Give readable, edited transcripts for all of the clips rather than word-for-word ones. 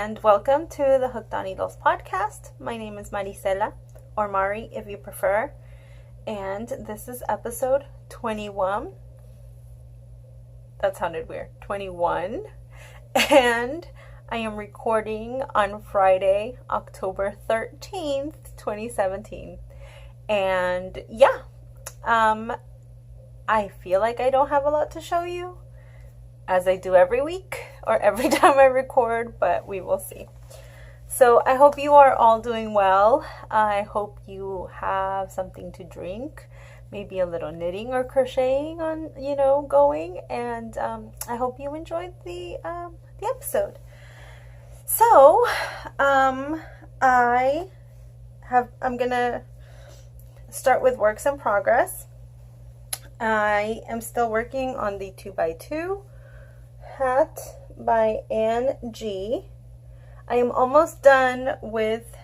and welcome to the Hooked on Needles podcast. My name is Maricela, or Mari if you prefer, and this is episode 21. That sounded weird. 21. And I am recording on Friday, October 13th, 2017. And yeah, I feel like I don't have a lot to show you, as I do every week or every time I record, but we will see. So I hope you are all doing well. I hope you have something to drink, maybe a little knitting or crocheting on, going. And I hope you enjoyed the episode. So I'm gonna start with works in progress. I am still working on the 2x2 hat by Anne G. I am almost done with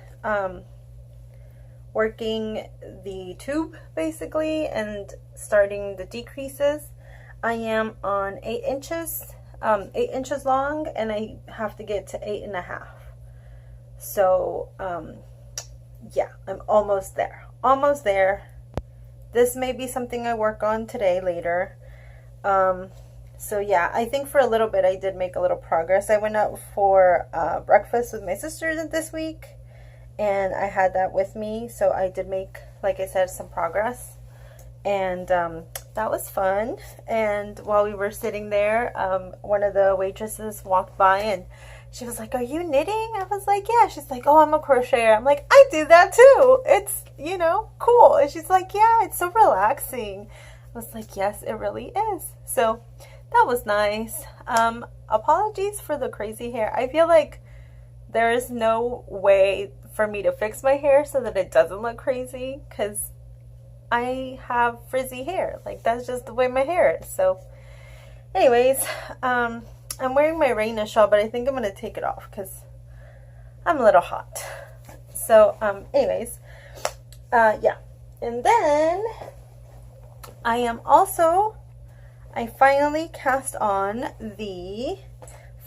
working the tube basically and starting the decreases. I am on 8 inches, 8 inches long, and I have to get to 8.5. So yeah, I'm almost there. This may be something I work on today later. So yeah, I think for a little bit I did make a little progress. I went out for breakfast with my sister this week, and I had that with me. So I did make, like I said, some progress. And that was fun. And while we were sitting there, one of the waitresses walked by and she was like, "Are you knitting?" I was like, "Yeah." She's like, "Oh, I'm a crocheter." I'm like, "I do that too. It's, cool." And she's like, "Yeah, it's so relaxing." I was like, "Yes, it really is." So that was nice. Apologies for the crazy hair. I feel like there is no way for me to fix my hair so that it doesn't look crazy, because I have frizzy hair. Like, that's just the way my hair is. So anyways, I'm wearing my rain shawl, but I think I'm going to take it off because I'm a little hot. So anyways, yeah. And then I finally cast on the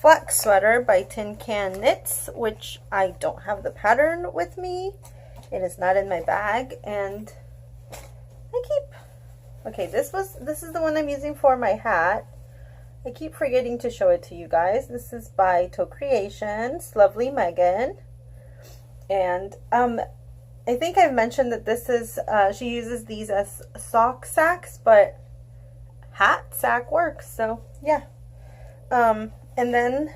flax sweater by Tin Can Knits, which I don't have the pattern with me. It is not in my bag, and this is the one I'm using for my hat. I keep forgetting to show it to you guys. This is by Toe Creations, Lovely Megan. And I think I've mentioned that this is, she uses these as sock sacks, but hat sack works. So yeah. And then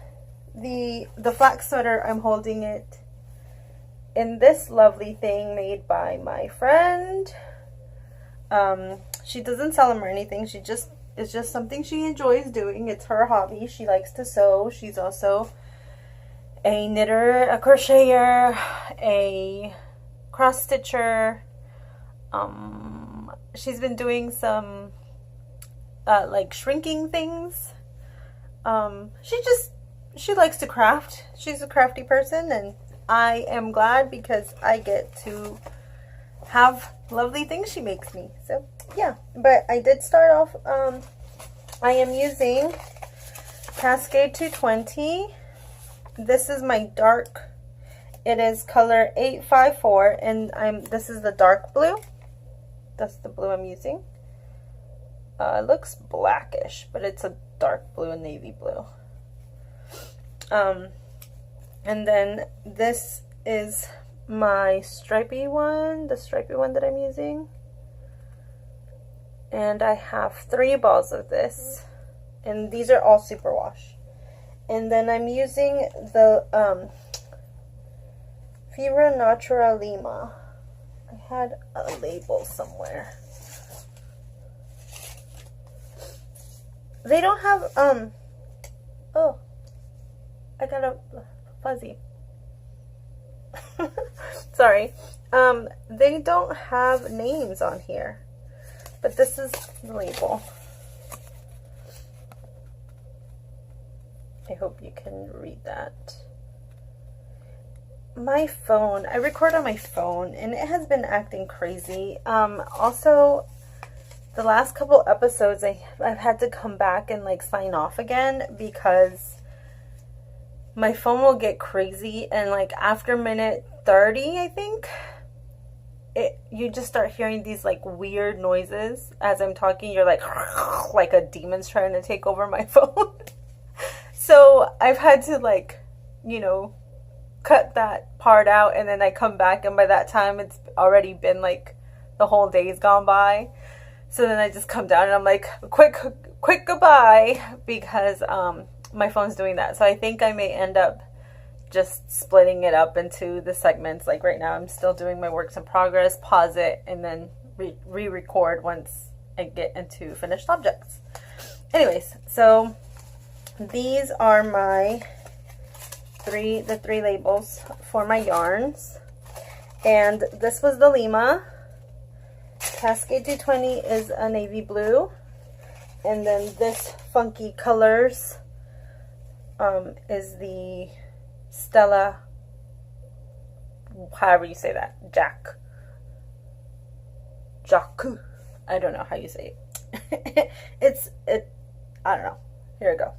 the flax sweater, I'm holding it in this lovely thing made by my friend. She doesn't sell them or anything. It's just something she enjoys doing. It's her hobby. She likes to sew. She's also a knitter, a crocheter, a cross stitcher. She's been doing some like shrinking things. She likes to craft. She's a crafty person, and I am glad because I get to have lovely things she makes me. So yeah, but I did start off, I am using Cascade 220. This is my dark, it is color 854, and this is the dark blue. That's the blue I'm using. It looks blackish, but it's a dark blue and navy blue. And then this is my stripy one, the stripy one that I'm using. And I have 3 balls of this, and these are all superwash. And then I'm using the Fibra Natura Lima. I had a label somewhere. They don't have, oh, I got a fuzzy. Sorry. They don't have names on here, but this is the label. I hope you can read that. My phone, I record on my phone, and it has been acting crazy. Also, the last couple episodes, I've had to come back and like sign off again because my phone will get crazy, and like after minute 30, I think, you just start hearing these like weird noises as I'm talking. You're like a demon's trying to take over my phone. So I've had to like, you know, cut that part out, and then I come back, and by that time it's already been like the whole day's gone by. So then I just come down and I'm like, quick goodbye, because my phone's doing that. So I think I may end up just splitting it up into the segments. Like right now I'm still doing my works in progress, pause it, and then re-record once I get into finished objects. Anyways, so these are my the three labels for my yarns. And this was the Lima. Cascade 220 is a navy blue. And then this funky colors is the Stella, however you say that, Jack. I don't know how you say it. I don't know. Here we go.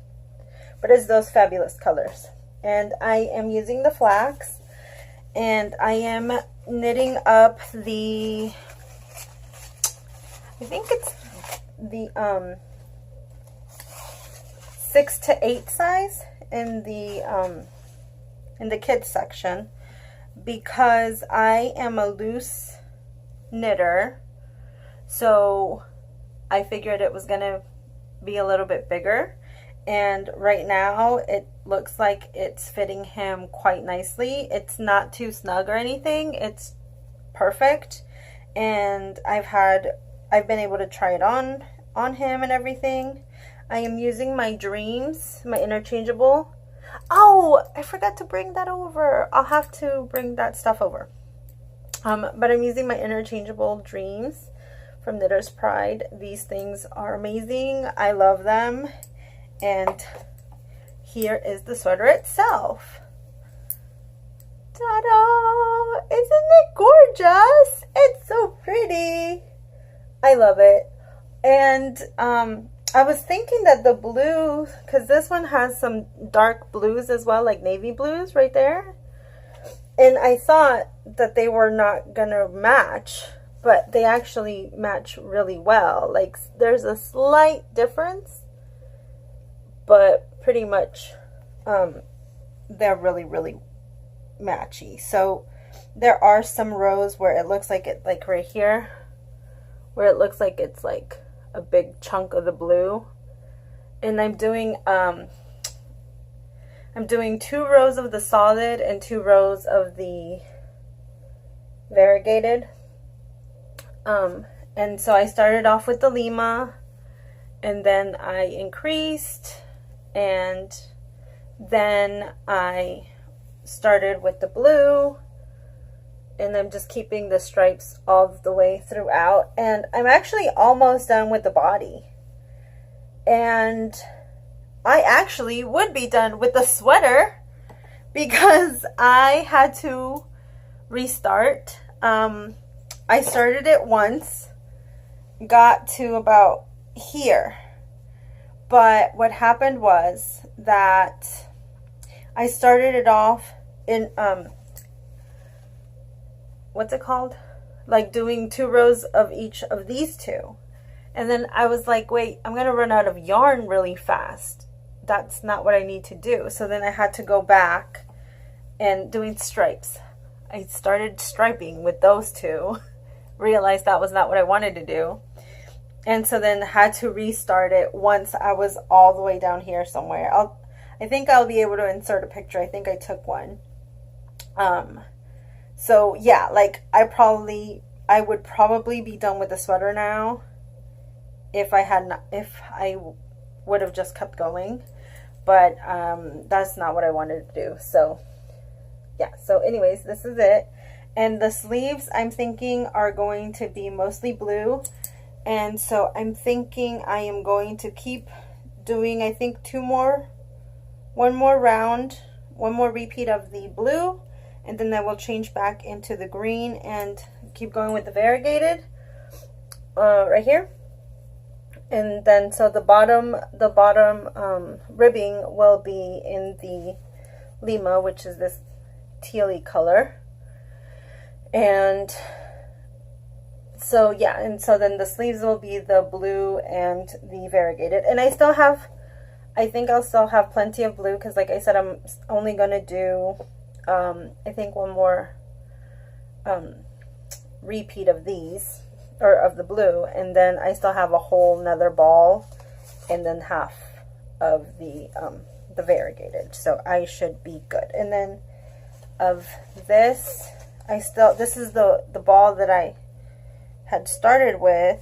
But it's those fabulous colors. And I am using the flax, and I am knitting up the, I think it's the 6 to 8 size in the kids section, because I am a loose knitter, so I figured it was gonna be a little bit bigger. And right now it looks like it's fitting him quite nicely. It's not too snug or anything. It's perfect. And I've been able to try it on him and everything. I am using my Dreams, my interchangeable. Oh, I forgot to bring that over. I'll have to bring that stuff over. But I'm using my interchangeable Dreams from Knitter's Pride. These things are amazing. I love them. And here is the sweater itself. Ta-da! Isn't it gorgeous? It's so pretty. I love it. And I was thinking that the blue, because this one has some dark blues as well, like navy blues right there. And I thought that they were not gonna match, but they actually match really well. Like there's a slight difference, but pretty much they're really, really matchy. So there are some rows where it looks like it, like right here, where it looks like it's like a big chunk of the blue. And I'm doing 2 rows of the solid and 2 rows of the variegated. And so I started off with the Lima, and then I increased, and then I started with the blue, and I'm just keeping the stripes all the way throughout. And I'm actually almost done with the body. And I actually would be done with the sweater because I had to restart. I started it once, got to about here. But what happened was that I started it off in, what's it called? Like doing 2 rows of each of these 2. And then I was like, wait, I'm going to run out of yarn really fast. That's not what I need to do. So then I had to go back and doing stripes. I started striping with those 2. Realized that was not what I wanted to do. And so then had to restart it once I was all the way down here somewhere. I think I'll be able to insert a picture. I think I took one. So yeah, like I would probably be done with the sweater now if I would have just kept going. But that's not what I wanted to do. So yeah, so anyways, this is it. And the sleeves I'm thinking are going to be mostly blue. And so I'm thinking I am going to keep doing, I think, one more round, one more repeat of the blue, and then I will change back into the green and keep going with the variegated right here. And then so the bottom ribbing will be in the Lima, which is this tealy color. And so yeah, and so then the sleeves will be the blue and the variegated. And I think I'll still have plenty of blue, because like I said, I'm only gonna do I think one more repeat of these, or of the blue, and then I still have a whole nother ball and then half of the variegated, so I should be good. And then of this, this is the ball that I had started with,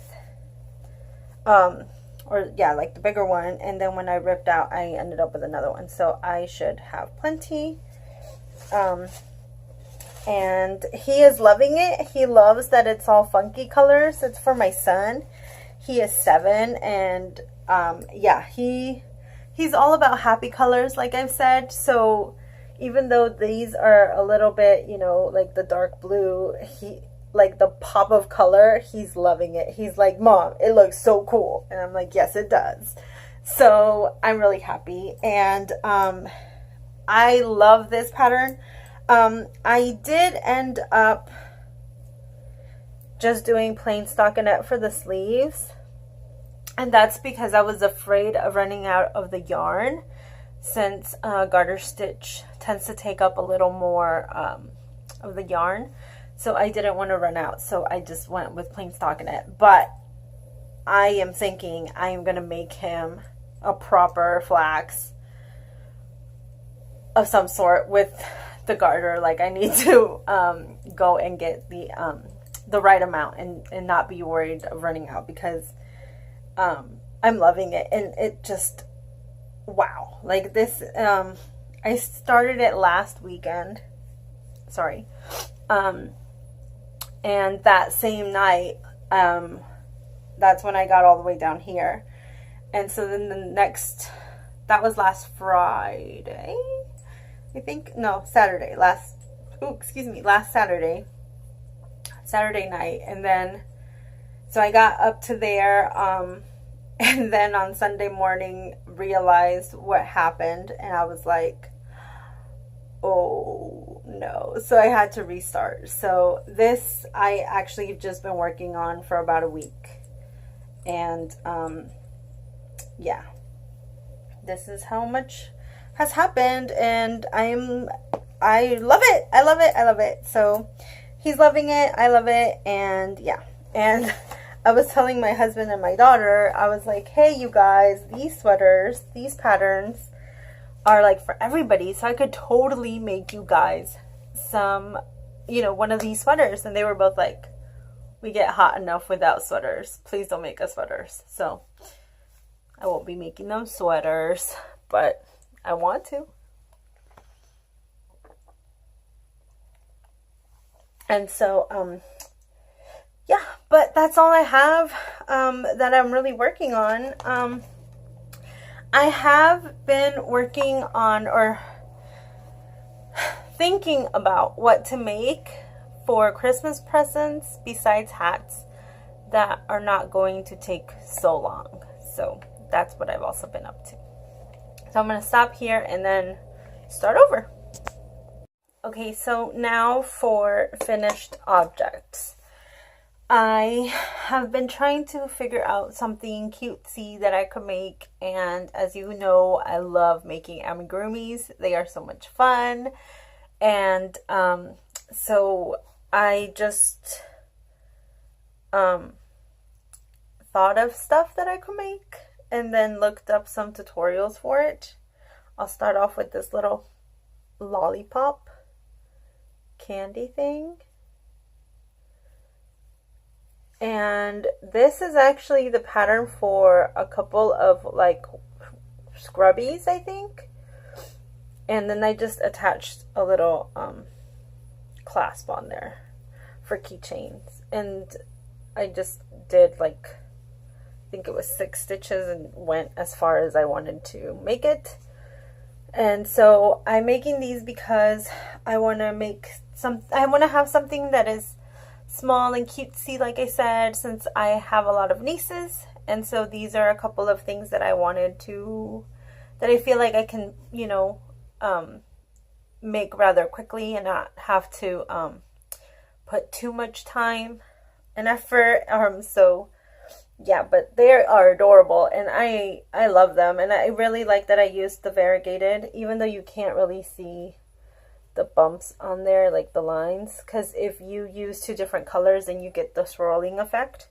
or yeah, like the bigger one, and then when I ripped out, I ended up with another one, so I should have plenty. And he is loving it. He loves that it's all funky colors. It's for my son. He is 7, and yeah, he's all about happy colors, like I've said. So even though these are a little bit, you know, like the dark blue, like the pop of color, he's loving it. He's like, Mom, it looks so cool. And I'm like, yes, it does. So I'm really happy. And I love this pattern. I did end up just doing plain stockinette for the sleeves, and that's because I was afraid of running out of the yarn, since garter stitch tends to take up a little more of the yarn, so I didn't want to run out, so I just went with plain stockinette. But I am thinking I am going to make him a proper flax of some sort with the garter. Like, I need to go and get the right amount and not be worried of running out, because I'm loving it, and it just, wow. Like this, I started it last weekend, sorry, and that same night, that's when I got all the way down here. And so then that was last Friday, I think, no, Saturday, last Saturday night. And then, so I got up to there, and then on Sunday morning realized what happened, and I was like, oh no. So I had to restart. So this, I actually have just been working on for about a week. And, yeah, this is how much has happened, and I love it. I love it. I love it. So he's loving it. I love it. And yeah. And I was telling my husband and my daughter, I was like, hey, you guys, these sweaters, these patterns are like for everybody. So I could totally make you guys some, you know, one of these sweaters. And they were both like, we get hot enough without sweaters. Please don't make us sweaters. So I won't be making them sweaters, but I want to. And so, yeah, but that's all I have that I'm really working on. I have been working on, or thinking about what to make for Christmas presents besides hats that are not going to take so long. So that's what I've also been up to. So I'm going to stop here and then start over. Okay, so now for finished objects. I have been trying to figure out something cutesy that I could make, and as you know, I love making amigurumis. They are so much fun, and so I just thought of stuff that I could make, and then looked up some tutorials for it. I'll start off with this little lollipop candy thing. And this is actually the pattern for a couple of like scrubbies, I think. And then I just attached a little clasp on there for keychains. And I just did like, I think it was 6 stitches and went as far as I wanted to make it. And so I'm making these because I want to have something that is small and cutesy, like I said, since I have a lot of nieces. And so these are a couple of things that I wanted to, that I feel like I can, you know, make rather quickly and not have to put too much time and effort. So yeah, but they are adorable, and I love them, and I really like that I used the variegated, even though you can't really see the bumps on there, like the lines, because if you use two different colors then you get the swirling effect.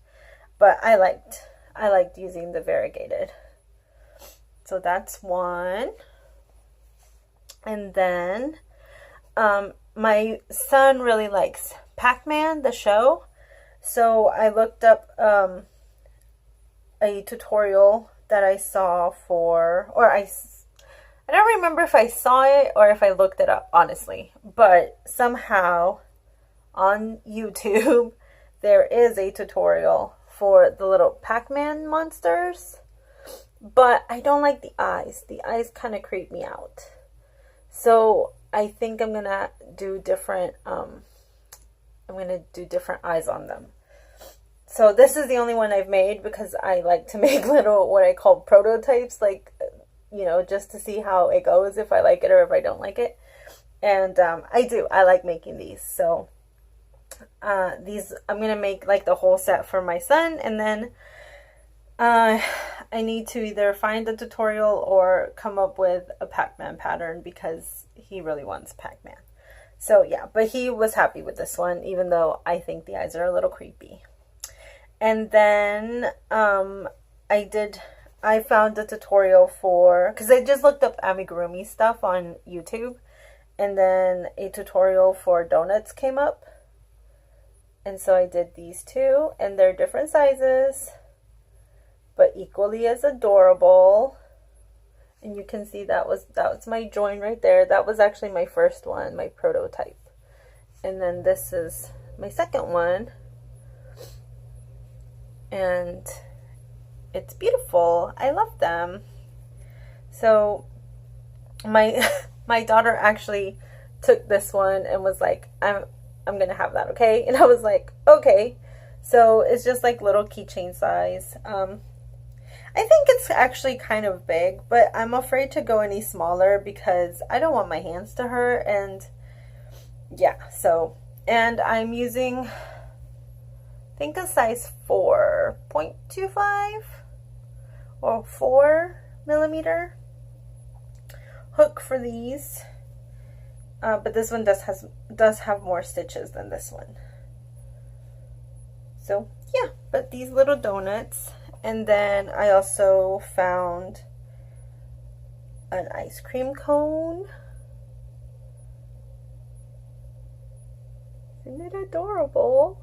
But I liked using the variegated. So that's one. And then my son really likes Pac-Man, the show, so I looked up a tutorial that I saw for, or I don't remember if I saw it or if I looked it up, honestly. But somehow on YouTube, there is a tutorial for the little Pac-Man monsters. But I don't like the eyes. The eyes kind of creep me out. So I think I'm going to do different, different eyes on them. So this is the only one I've made because I like to make little, what I call prototypes, like, you know, just to see how it goes, if I like it or if I don't like it. And I like making these. So these, I'm going to make like the whole set for my son. And then I need to either find a tutorial or come up with a Pac-Man pattern because he really wants Pac-Man. So yeah, but he was happy with this one, even though I think the eyes are a little creepy. And then I found a tutorial for, because I just looked up amigurumi stuff on YouTube, and then a tutorial for donuts came up. And so I did these two, and they're different sizes, but equally as adorable. And you can see that was my join right there. That was actually my first one, my prototype. And then this is my second one. And it's beautiful. I love them. So my daughter actually took this one and was like, I'm gonna have that, okay? And I was like, okay. So it's just like little keychain size. I think it's actually kind of big, but I'm afraid to go any smaller because I don't want my hands to hurt. And yeah, so, and I'm using, I think, a size 4.25 or 4mm hook for these. But this one does have more stitches than this one. So yeah, but these little donuts. And then I also found an ice cream cone. Isn't it adorable?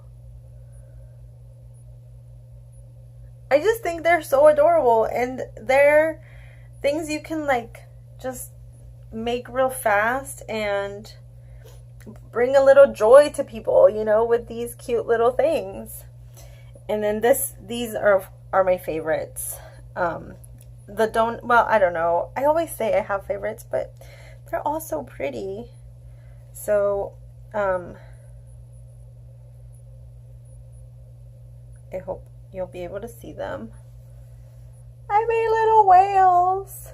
I just think they're so adorable, and they're things you can like just make real fast and bring a little joy to people, you know, with these cute little things. And then these are my favorites. Well, I don't know. I always say I have favorites, but they're all so pretty. So, I hope you'll be able to see them. I made little whales.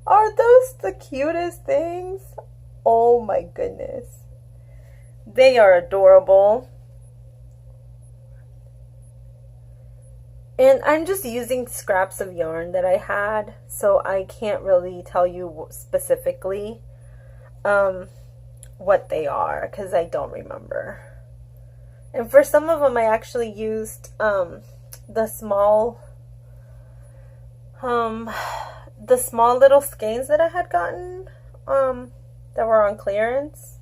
Aren't those the cutest things? Oh my goodness. They are adorable. And I'm just using scraps of yarn that I had, so I can't really tell you specifically what they are, because I don't remember. And for some of them, I actually used the small little skeins that I had gotten that were on clearance.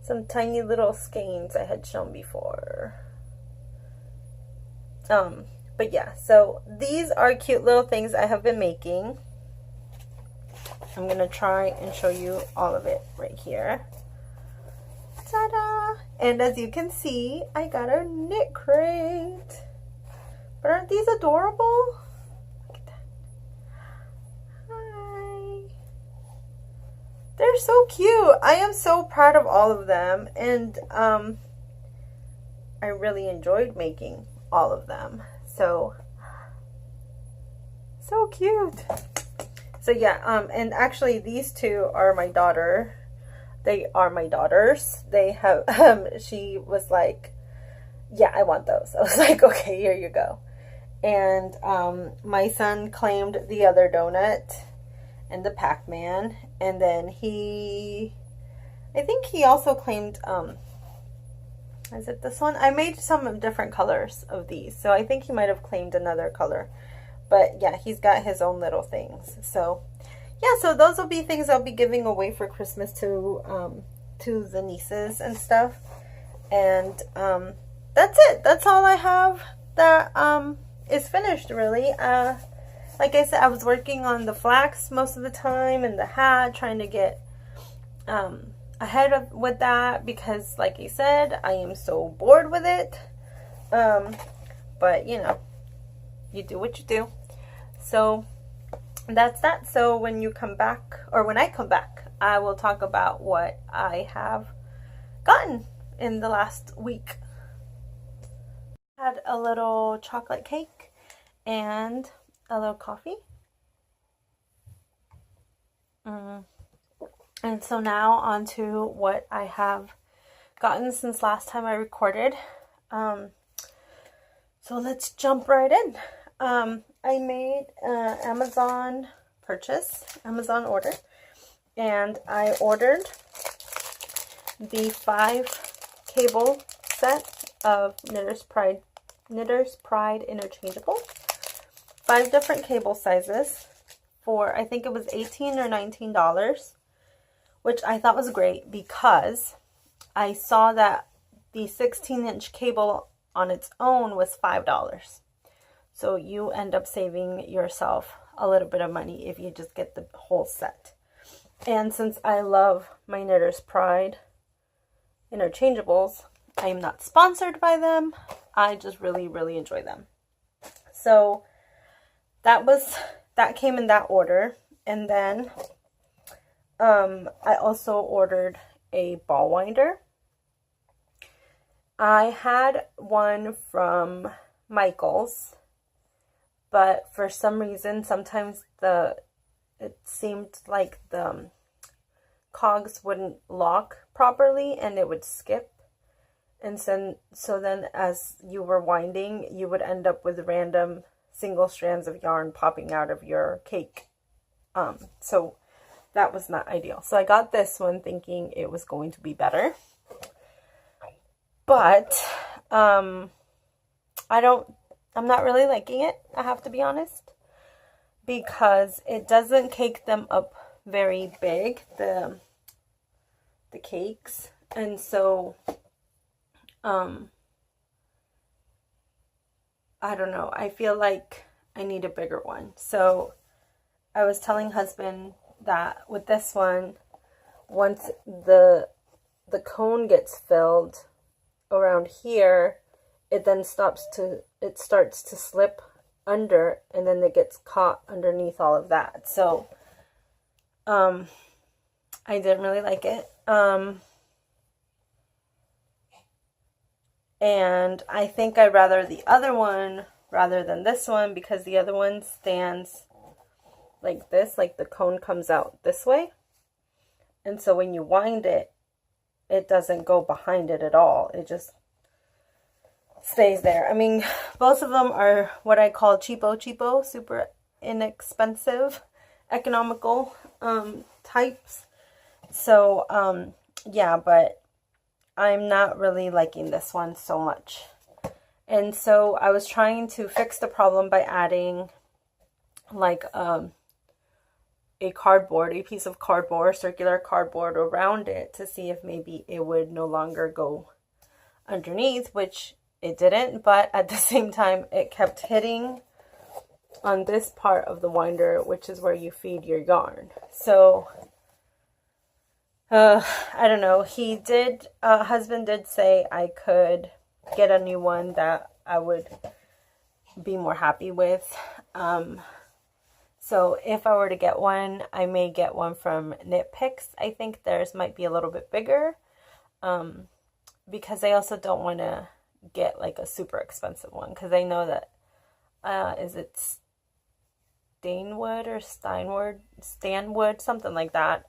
Some tiny little skeins I had shown before. But yeah, so these are cute little things I have been making. I'm going to try and show you all of it right here. Ta-da! And as you can see, I got a knit crate. But aren't these adorable? Look at that. Hi. They're so cute. I am so proud of all of them. And I really enjoyed making all of them. So cute. So yeah, and actually these two are my daughter. they are my daughters. They have, she was like, yeah, I want those. I was like, okay, here you go. And my son claimed the other donut and the Pac-Man. And then I think he also claimed, is it this one? I made some different colors of these. So I think he might have claimed another color. But yeah, he's got his own little things. So yeah, so those will be things I'll be giving away for Christmas to the nieces and stuff. And that's it. That's all I have that is finished, really. Like I said, I was working on the flax most of the time and the hat, trying to get ahead with that because, like I said, I am so bored with it. But, you know, you do what you do. So that's that. So when you come back, or when I come back, I will talk about what I have gotten in the last week. Had a little chocolate cake and a little coffee. And so now on to what I have gotten since last time I recorded. So let's jump right in. I made an Amazon Amazon order, and I ordered the 5 cable set of Knitter's Pride interchangeable. 5 different cable sizes for, I think it was $18 or $19, which I thought was great because I saw that the 16-inch cable on its own was $5. So you end up saving yourself a little bit of money if you just get the whole set. And since I love my Knitter's Pride interchangeables, I am not sponsored by them. I just really, really enjoy them. So that came in that order. And then I also ordered a ball winder. I had one from Michael's, but for some reason, sometimes it seemed like the cogs wouldn't lock properly and it would skip. And so then as you were winding, you would end up with random single strands of yarn popping out of your cake. So that was not ideal. So I got this one thinking it was going to be better. But I'm not really liking it, I have to be honest, because it doesn't cake them up very big, the cakes. And so I don't know, I feel like I need a bigger one. So I was telling husband that with this one, once the cone gets filled around here, it then starts to slip under, and then it gets caught underneath all of that. So I didn't really like it. And I think I'd rather the other one rather than this one, because the other one stands like this, like the cone comes out this way. And so when you wind it, it doesn't go behind it at all. It just stays there. I mean, both of them are what I call cheapo, super inexpensive, economical types. So, yeah, but I'm not really liking this one so much. And so I was trying to fix the problem by adding like a piece of cardboard, circular cardboard around it to see if maybe it would no longer go underneath, which it didn't, but at the same time it kept hitting on this part of the winder, which is where you feed your yarn. So I don't know. Husband did say I could get a new one that I would be more happy with. So if I were to get one, I may get one from Knit Picks. I think theirs might be a little bit bigger, because I also don't want to get like a super expensive one, because I know that is it Stanwood or Stanwood, something like that.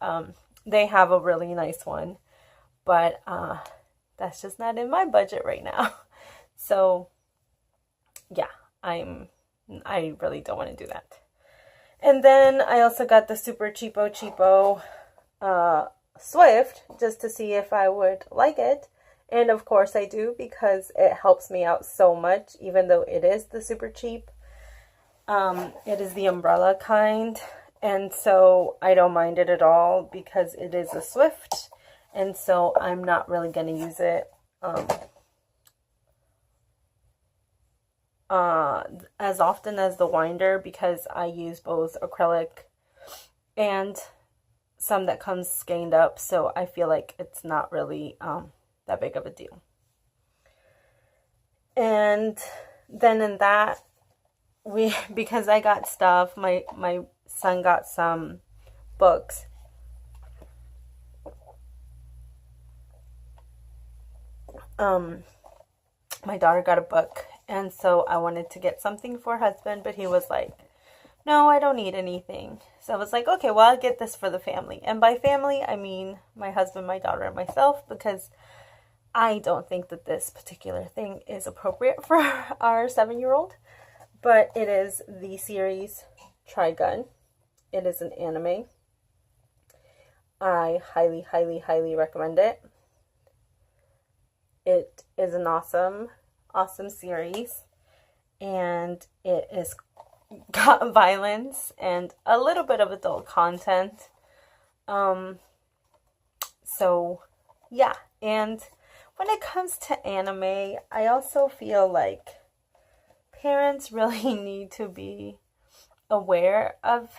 they have a really nice one, but that's just not in my budget right now. So yeah, I really don't want to do that. And then I also got the super cheapo Swift just to see if I would like it. And of course I do, because it helps me out so much, even though it is the super cheap. It is the umbrella kind, and so I don't mind it at all because it is a Swift, and so I'm not really going to use it as often as the winder, because I use both acrylic and some that comes skeined up, so I feel like it's not really that big of a deal. And then in that, because I got stuff, my son got some books. My daughter got a book, and so I wanted to get something for husband, but he was like, no, I don't need anything. So I was like, okay, well, I'll get this for the family. And by family, I mean my husband, my daughter, and myself, because I don't think that this particular thing is appropriate for our 7-year-old. But it is the series Trigun. It is an anime. I highly, highly, highly recommend it. It is an awesome, awesome series. And it is got violence and a little bit of adult content. So, yeah. And when it comes to anime, I also feel like parents really need to be aware of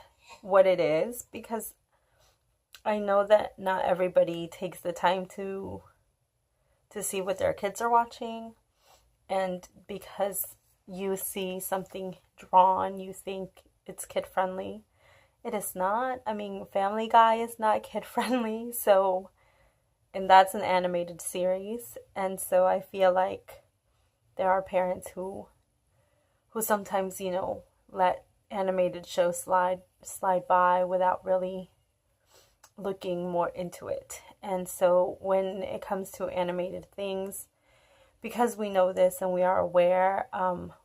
what it is, because I know that not everybody takes the time to see what their kids are watching, and because you see something drawn, you think it's kid friendly. It is not. I mean, Family Guy is not kid friendly, so, and that's an animated series, and so I feel like there are parents who sometimes, let animated shows slide by without really looking more into it. And so when it comes to animated things, because we know this and we are aware,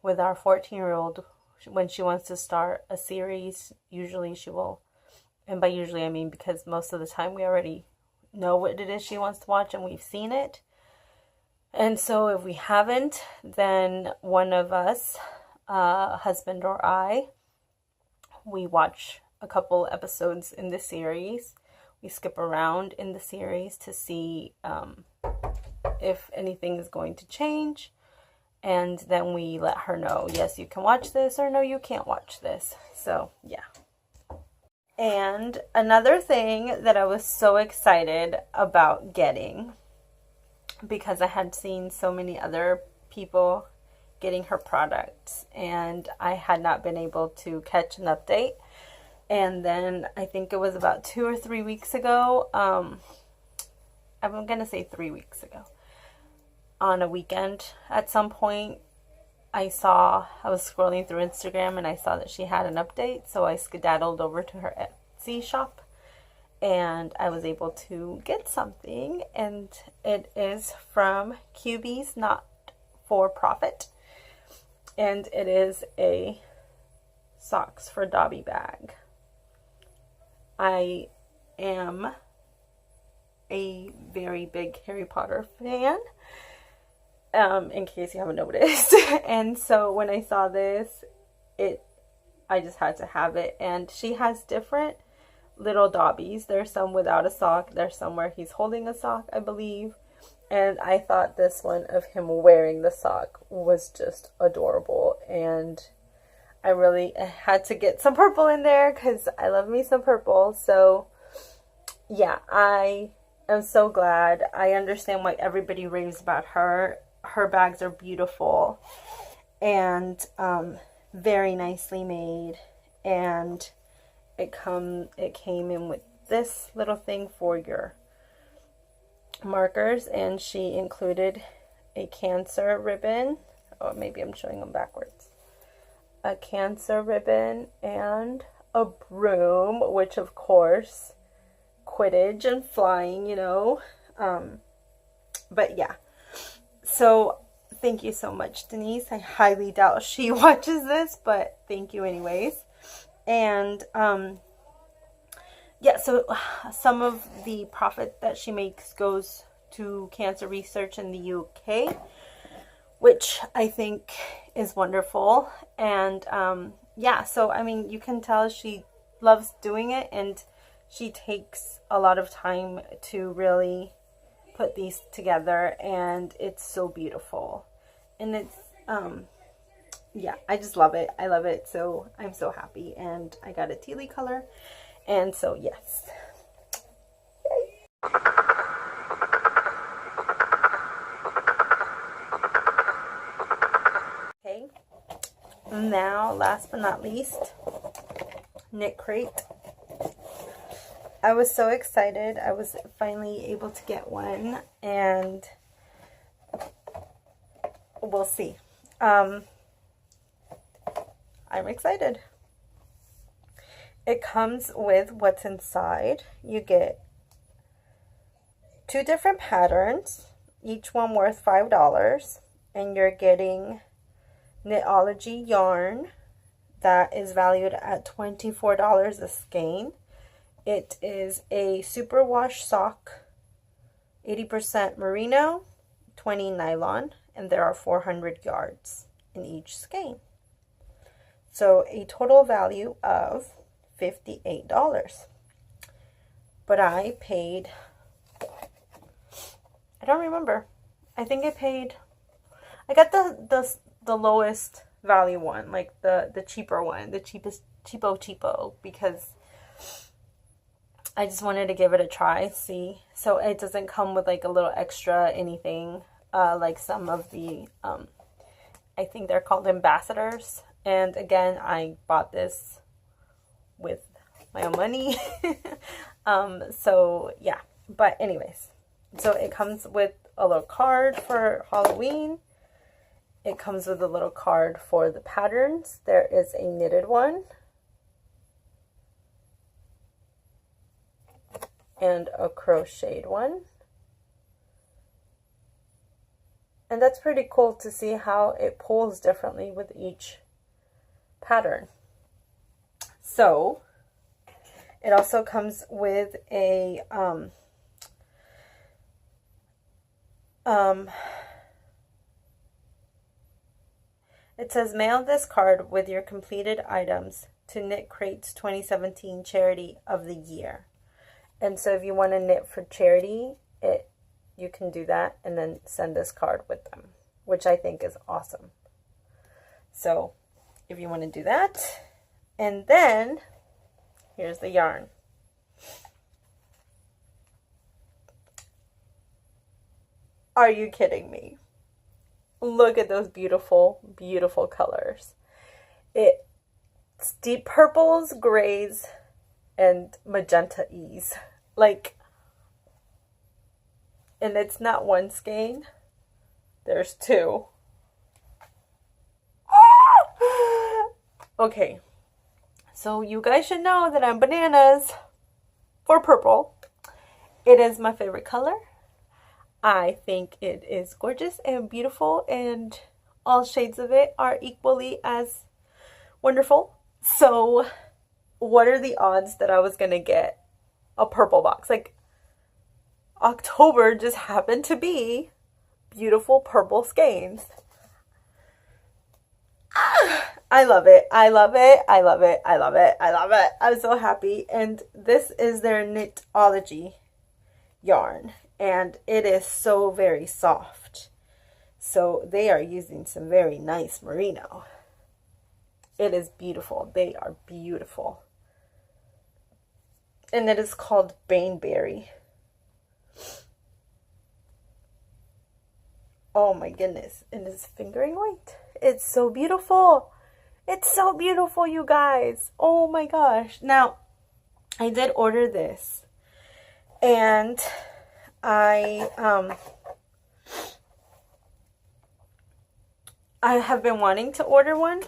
with our 14-year-old, when she wants to start a series, usually she will, and by usually I mean because most of the time we already know what it is she wants to watch and we've seen it. And so if we haven't, then one of us, husband or I, we watch a couple episodes in the series. We skip around in the series to see if anything is going to change, and then we let her know, yes, you can watch this, or no, you can't watch this. So yeah. And another thing that I was so excited about getting, because I had seen so many other people getting her products, and I had not been able to catch an update. And then I think it was about 2 or 3 weeks ago, I'm going to say 3 weeks ago, on a weekend at some point, I was scrolling through Instagram and I saw that she had an update, so I skedaddled over to her Etsy shop and I was able to get something, and it is from QB's Not For Profit, and it is a socks for Dobby bag. I am a very big Harry Potter fan, in case you haven't noticed. And so when I saw this, I just had to have it. And she has different little Dobbies. There's some without a sock. There's some where he's holding a sock, I believe. And I thought this one of him wearing the sock was just adorable. And I really had to get some purple in there because I love me some purple. So yeah, I am so glad. I understand why everybody raves about her. Her bags are beautiful and very nicely made. And it came in with this little thing for your markers, and she included a Cancer ribbon. Oh, maybe I'm showing them backwards. A Cancer ribbon and a broom, which of course Quidditch and flying, you know. But yeah. So thank you so much, Denise. I highly doubt she watches this, but thank you anyways. And yeah, so some of the profit that she makes goes to cancer research in the UK, which I think is wonderful. And yeah, so I mean, you can tell she loves doing it, and she takes a lot of time to really put these together, and it's so beautiful. And it's yeah, I just love it. I love it. So I'm so happy, and I got a tealy color, and so yes. Yay. Okay, now last but not least, knitcrate. I was so excited. I was finally able to get one, and we'll see. I'm excited. It comes with what's inside. You get 2 different patterns, each one worth $5, and you're getting Knitology yarn that is valued at $24 a skein. It is a superwash sock, 80% merino, 20 nylon, and there are 400 yards in each skein. So a total value of $58. But I paid, I don't remember. I think I got the lowest value one, like the cheaper one, the cheapest cheapo, because I just wanted to give it a try, see. So it doesn't come with like a little extra anything, like some of the, I think they're called ambassadors. And again, I bought this with my own money. So yeah, but anyways, so it comes with a little card for Halloween. It comes with a little card for the patterns. There is a knitted one and a crocheted one. And that's pretty cool to see how it pulls differently with each pattern. So it also comes with a it says mail this card with your completed items to knitcrate's 2017 charity of the year. And so if you want to knit for charity, you can do that and then send this card with them, which I think is awesome. So if you want to do that, and then here's the yarn. Are you kidding me? Look at those beautiful, beautiful colors. It's deep purples, grays, and magenta-ease. Like, and it's not one skein. There's 2. Okay. So you guys should know that I'm bananas for purple. It is my favorite color. I think it is gorgeous and beautiful, and all shades of it are equally as wonderful. So what are the odds that I was going to get a purple box? Like, October just happened to be beautiful purple skeins. I love it. I love it. I love it. I love it. I love it. I'm so happy. And this is their Knitology yarn. And it is so very soft. So they are using some very nice merino. It is beautiful. They are beautiful. And it is called Baneberry. Oh my goodness. And it's fingering weight. It's so beautiful. It's so beautiful, you guys. Oh my gosh. Now, I did order this. And I have been wanting to order one,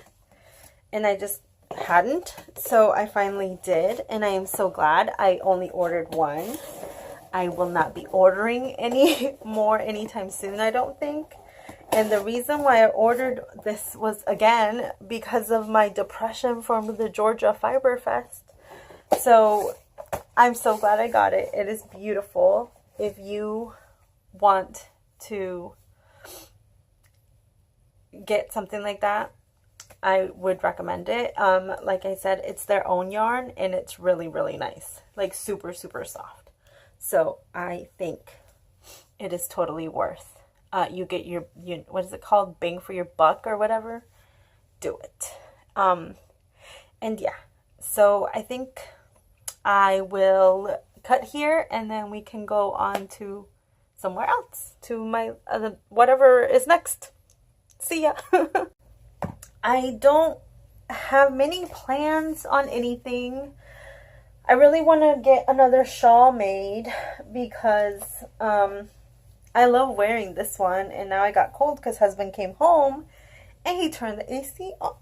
and I just hadn't, so I finally did, and I am so glad. I only ordered one. I will not be ordering any more anytime soon, I don't think. And the reason why I ordered this was, again, because of my depression from the Georgia Fiber Fest. So I'm so glad I got it. It is beautiful. If you want to get something like that, I would recommend it. Like I said, it's their own yarn, and it's really, really nice. Like super, super soft. So I think it is totally worth. You get your, what is it called? Bang for your buck or whatever. Do it. And yeah, so I think I will cut here, and then we can go on to somewhere else, to my whatever is next. See ya. I don't have many plans on anything. I really want to get another shawl made because I love wearing this one, and now I got cold because husband came home and he turned the AC on,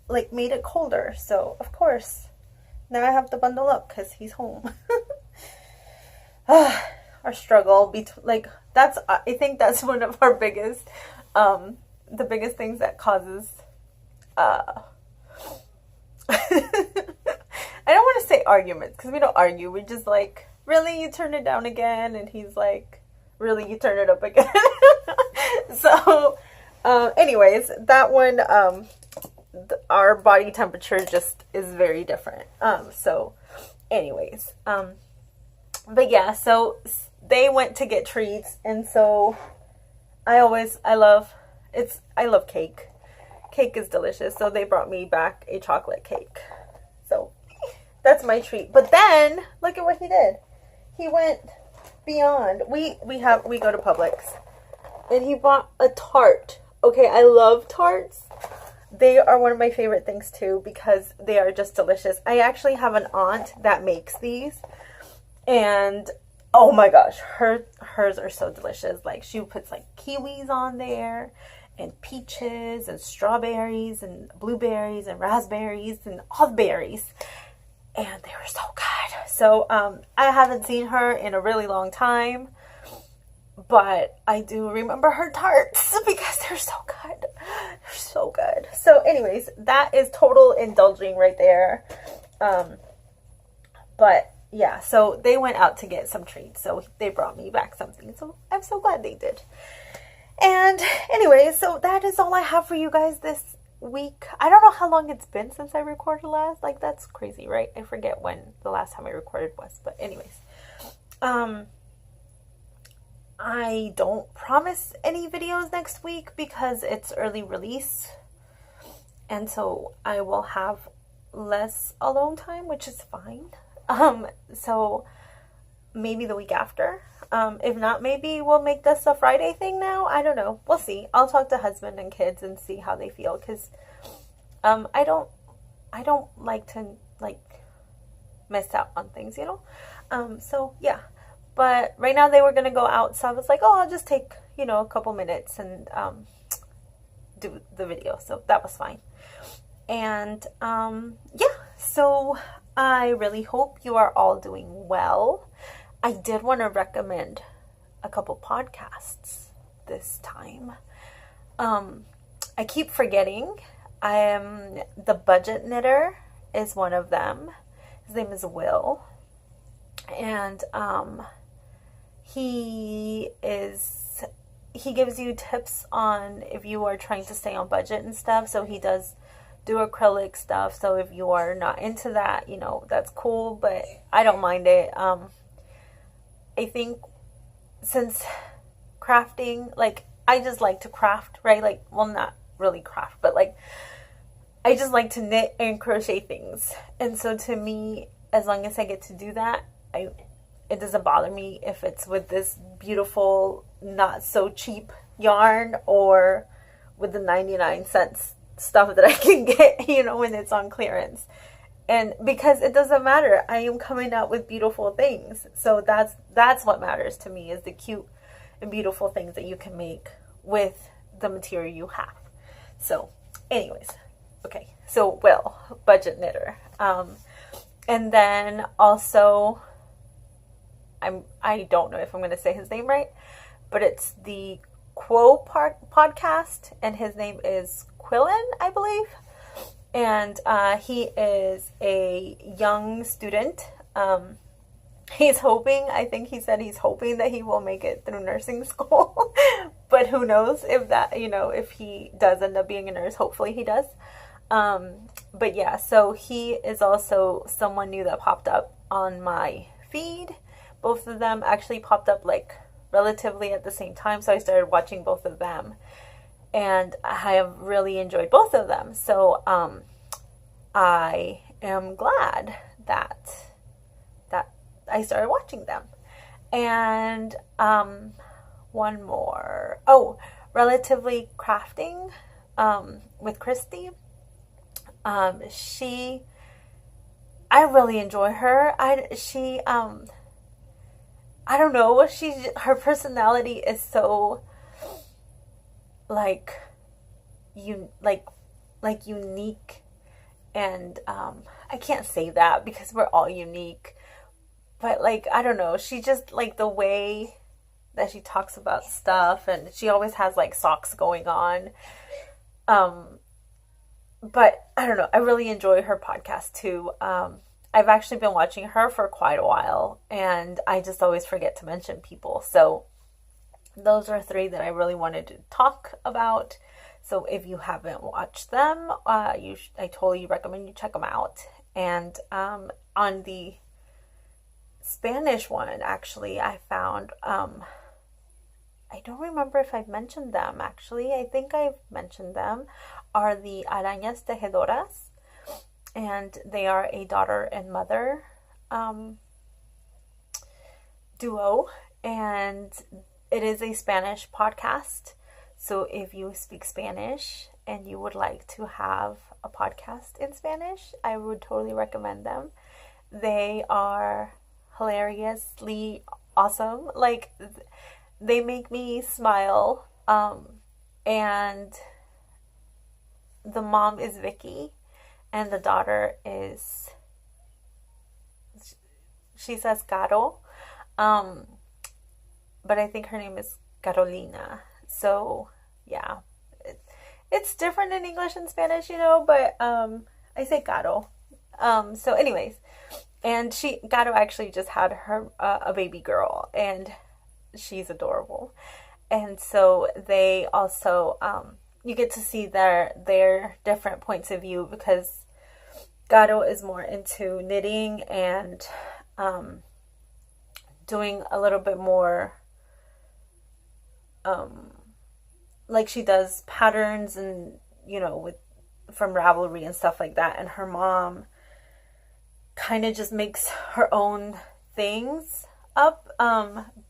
like made it colder. So of course now I have to bundle up because he's home. Our struggle like that's, I think that's one of our biggest the biggest things that causes I don't want to say arguments, because we don't argue. We just like, really, you turn it down again? And he's like, really, you turn it up again? So anyways, that one, our body temperature just is very different. So anyways, but yeah, so they went to get treats, and so I love cake. Cake is delicious, so they brought me back a chocolate cake. So that's my treat. But then look at what he did. He went beyond. We go to Publix, and he bought a tart. Okay, I love tarts. They are one of my favorite things too, because they are just delicious. I actually have an aunt that makes these, and oh my gosh, hers are so delicious. Like, she puts like kiwis on there, and peaches, and strawberries, and blueberries, and raspberries, and all the berries. And they were so good. So, I haven't seen her in a really long time, but I do remember her tarts because they're so good. They're so good. So anyways, that is total indulging right there. But yeah, so they went out to get some treats. So they brought me back something. So I'm so glad they did. And anyway, so that is all I have for you guys this week. I don't know how long it's been since I recorded last. Like, that's crazy, right? I forget when the last time I recorded was. But anyways, I don't promise any videos next week because it's early release. And so I will have less alone time, which is fine. So maybe the week after. If not, maybe we'll make this a Friday thing now. I don't know. We'll see. I'll talk to husband and kids and see how they feel. Because I don't like to, like, miss out on things, you know? So, yeah. But right now they were going to go out. So I was like, oh, I'll just take, you know, a couple minutes and do the video. So that was fine. And, yeah. So I really hope you are all doing well. I did want to recommend a couple podcasts this time. I keep forgetting. The Budget Knitter is one of them. His name is Will. And he gives you tips on if you are trying to stay on budget and stuff. So he does do acrylic stuff. So if you are not into that, you know, that's cool, but I don't mind it. I think since crafting, like, I just like to craft, right? Like, well, not really craft, but like, I just like to knit and crochet things. And so to me, as long as I get to do that, it doesn't bother me if it's with this beautiful, not so cheap yarn or with the 99 cents stuff that I can get, you know, when it's on clearance. And because it doesn't matter, I am coming out with beautiful things. So that's what matters to me, is the cute and beautiful things that you can make with the material you have. So anyways, Okay, so Will, budget knitter. And then also, I don't know if I'm going to say his name right, but it's the Quo podcast, and his name is Quillen, I believe. And he is a young student. He's hoping, I think he said he's hoping that he will make it through nursing school. But who knows if that, if he does end up being a nurse. Hopefully he does. But yeah, so he is also someone new that popped up on my feed. Both of them actually popped up like relatively at the same time. So I started watching both of them. And I have really enjoyed both of them. So I am glad that I started watching them. And one more. Oh, Relatively Crafting with Christy. I really enjoy her. I don't know. Her personality is so like unique, and I can't say that because we're all unique, but like, I don't know, she just like the way that she talks about stuff, and she always has like socks going on. But I don't know, I really enjoy her podcast too. I've actually been watching her for quite a while, and I just always forget to mention people. So those are 3 that I really wanted to talk about. So if you haven't watched them, I totally recommend you check them out. And on the Spanish one, actually, I found, I don't remember if I've mentioned them, actually. I think I've mentioned them, are the Arañas Tejedoras. And they are a daughter and mother duo. And it is a Spanish podcast. So if you speak Spanish and you would like to have a podcast in Spanish, I would totally recommend them. They are hilariously awesome. Like, they make me smile. And the mom is Vicky, and the daughter is, she says Caro, but I think her name is Carolina. So yeah, it's different in English and Spanish, but I say Caro. So anyways, and Caro actually just had her a baby girl, and she's adorable. And so they also you get to see their different points of view, because Caro is more into knitting and doing a little bit more like she does patterns and from Ravelry and stuff like that, and her mom kind of just makes her own things up,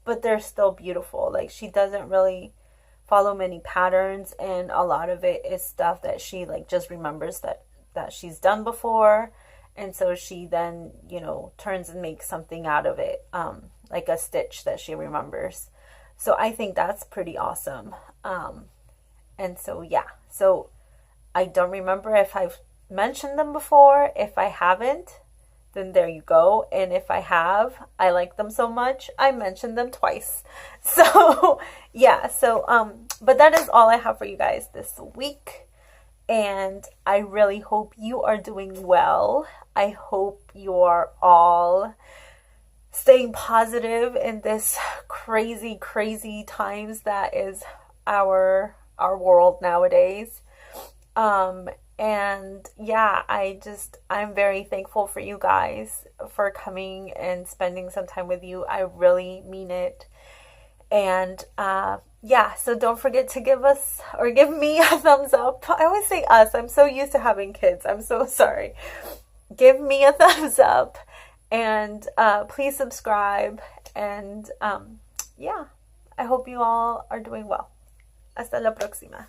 but they're still beautiful. Like, she doesn't really follow many patterns, and a lot of it is stuff that she like just remembers that she's done before, and so she then turns and makes something out of it, like a stitch that she remembers. So I think that's pretty awesome. And so yeah, so I don't remember if I've mentioned them before. If I haven't, then there you go. And if I have, I like them so much, I mentioned them twice. So yeah, so but that is all I have for you guys this week. And I really hope you are doing well. I hope you are all staying positive in this crazy, crazy times that is our world nowadays. And yeah, I'm very thankful for you guys for coming and spending some time with you. I really mean it. And yeah, so don't forget to give me a thumbs up. I always say us. I'm so used to having kids. I'm so sorry. Give me a thumbs up, and please subscribe. And yeah, I hope you all are doing well. Hasta la próxima.